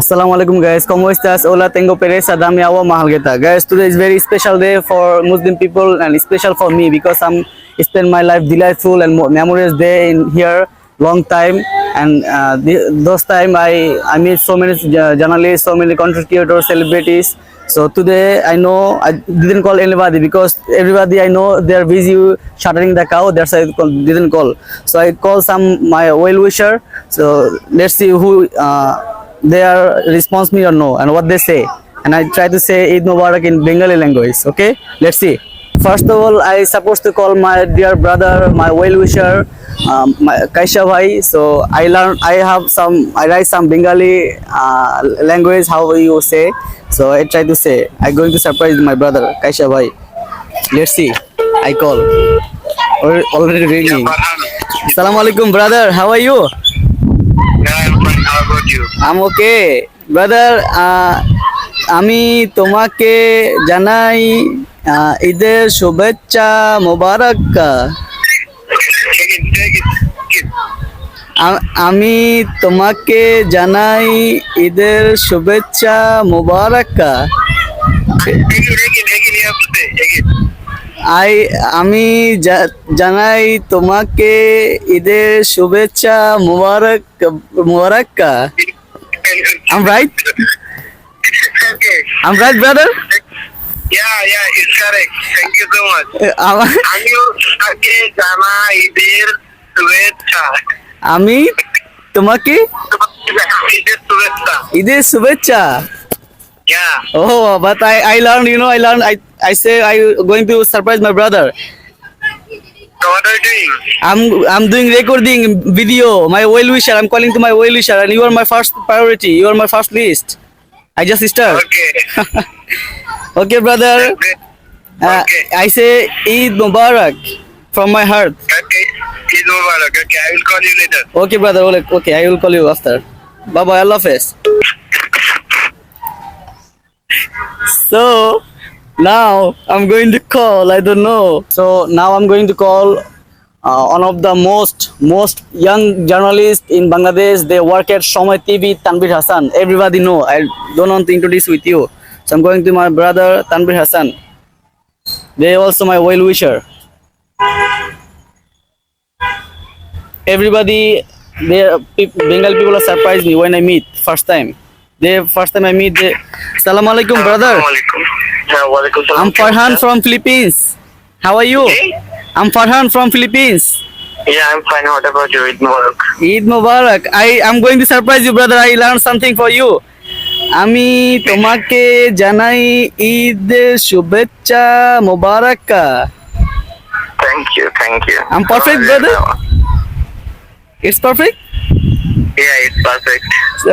Assalamualaikum guys, ¿cómo estás? Hola, tengo pereza, dame agua mahalgeta. Guys, today is very special day for Muslim people and special for me because I'm spend my life delightful and memorous day in here long time and those time I meet so many journalists, so many content creators, celebrities. So today I know I didn't call anybody because everybody I know they're busy shuttering the cow. That's why didn't call. So I call some my well wisher. So let's see who. They are response me or no and what they say, and I try to say Eid Mubarak in Bengali language. Okay, let's see. First of all, I supposed to call my dear brother, my well wisher, my Kaisha bhai. So I write some Bengali language how you say. So I try to say I going to surprise my brother Kaisha bhai. Let's see. I call. Already ringing. Assalamualaikum brother, how are you? Yeah, I'm fine. How about you? I'm okay, brother. আমি তোমাকে জানাই ঈদের শুভেচ্ছা মোবারক। Take it. আমি তোমাকে জানাই ঈদের শুভেচ্ছা মোবারক। Take it. You have to say. Take it. আমি জানাই তোমাকে ঈদের শুভেচ্ছা মোবারক মোবারক। I'm right? Okay. I'm right, brother? Yeah, it's correct. Thank you so much. আমি তাকে জানা ঈদের শুভেচ্ছা। আমি তোমাকে ঈদের শুভেচ্ছা। ঈদের শুভেচ্ছা। Yeah. Oh, but I learned, I say I going to surprise my brother. So what are you doing? I'm doing recording video. My well wisher. I'm calling to my well wisher, and you are my first priority. You are my first list. I just start. Okay. Okay, brother. Okay. I say Eid Mubarak from my heart. Okay. Eid Mubarak. Okay, I will call you later. Okay, brother. Okay, I will call you after. Bye bye. Allah Hafiz. So now I'm going to call. I don't know. So now I'm going to call one of the most young journalists in Bangladesh. They work at Shomoy TV. Tanvir Hassan. Everybody know. I don't want to introduce with you. So I'm going to my brother Tanvir Hassan. They also my well wisher. Everybody, Bengal people are surprised me when I meet first time. First time I meet. Salam alaikum, brother. Assalamualaikum. Yeah, walaikum salam. I'm Farhan from Philippines. How are you? Okay. I'm Farhan from Philippines. Yeah, I'm fine. What about you? Eid Mubarak. Eid Mubarak. I'm going to surprise you, brother. I learned something for you. আমি তোমাকে জানাই ঈদ শুভেচ্ছা মোবারক। Thank you. I'm perfect, brother? It's perfect. Yeah, it's perfect. So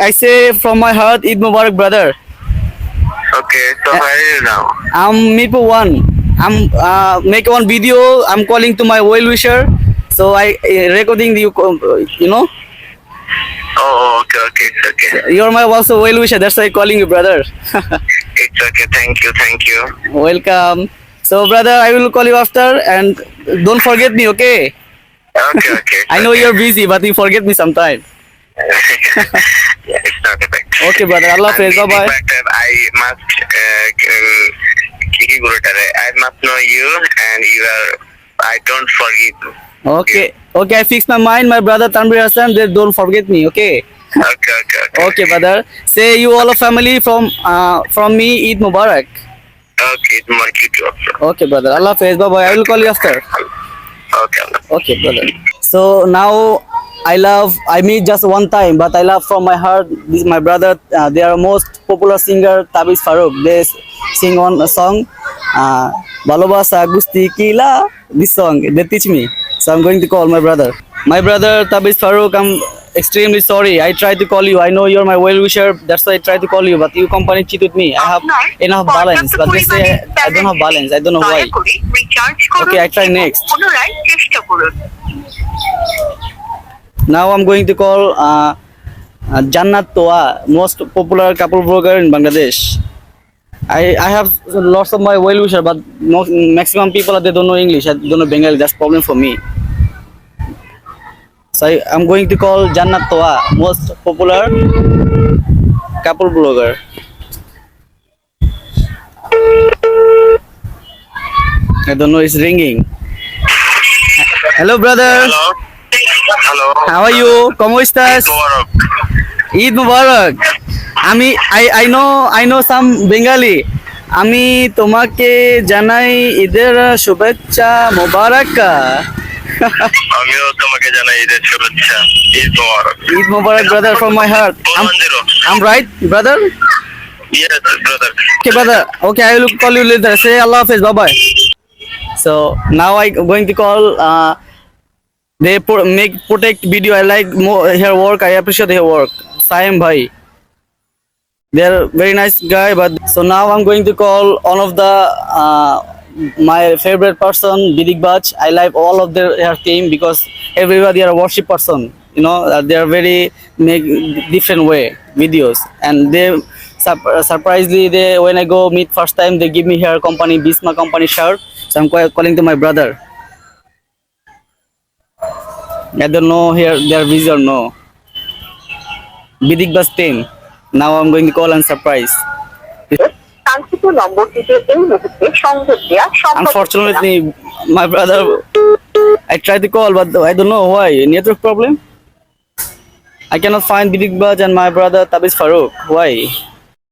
I say from my heart, Eid Mubarak, brother. Okay, so where are you now? I'm Mirpur 1. I'm make one video. I'm calling to my well wisher. So I recording you know. Oh, okay. You're my also well wisher. That's why I'm calling you, brother. It's okay. Thank you. Welcome. So, brother, I will call you after, and don't forget me, okay? Okay. I know you're busy, but you forget me sometime. Yeah, it's not a big. Okay, brother. Allah Hafiz. Bye bye. But I must I must know you, and I don't forget. Okay. I fix my mind, my brother Tanvir Hassan. They don't forget me, okay? Okay. Okay, brother. Say you all of family from me, Eid Mubarak. Okay, it's more cute also. Okay, brother. Allah Hafiz. Bye bye. I will call you after. Okay. Okay, brother. So now I meet just one time, but I love from my heart. This my brother. They are most popular singer Tabiz Farooq. They sing one song, Balobasa Gusti Kila. This song they teach me. So I'm going to call my brother. My brother Tabiz Farooq. I'm extremely sorry. I tried to call you. I know you're my well wisher. That's why I tried to call you, but you company cheat with me. I have enough balance, but they say I don't have balance. I don't know why. Okay, I try next. Now I'm going to call Jannat Toa, most popular couple blogger in Bangladesh. I have lots of my well wisher, but maximum people they don't know English. I don't know Bengali. That's problem for me. So I'm going to call Jannat Toa, most popular couple blogger. I don't know, it's ringing. Hello, brother. Hello. Hello. How are you? ¿Cómo estás? Mubarak. Eid Mubarak. I know some Bengali. আমি তোমাকে জানাই ঈদের শুভেচ্ছা মোবারক। আমিও তোমাকে জানাই ঈদের শুভেচ্ছা। ঈদ মোবারক। Eid Mubarak, brother, from my heart. 410. I'm right, brother? Yes, brother. Okay, brother. Okay, I will call you later. Say Allah Hafiz. Bye bye. So now I going to call. They protect video. I like her work. I appreciate her work. Saim Bhai. They're very nice guy. But so now I'm going to call one of the my favorite person, Bidik Bach. I like all of her team because everybody are a worship person. You know, they are very make different way videos, and they surprisingly when I go meet first time they give me her company Bisma company shirt. So I'm calling to my brother. I don't know here they are busy or no. Bidik Bach team. Now I'm going to call and surprise. কাঙ্ক্ষিত নম্বরটিতে এই মুহূর্তে সংযোগ দেওয়া সম্ভব হচ্ছে না। Unfortunately, my brother, I tried to call, but I don't know why. Network problem? I cannot find Bidik Bach and my brother Tabiz Farouk. Why?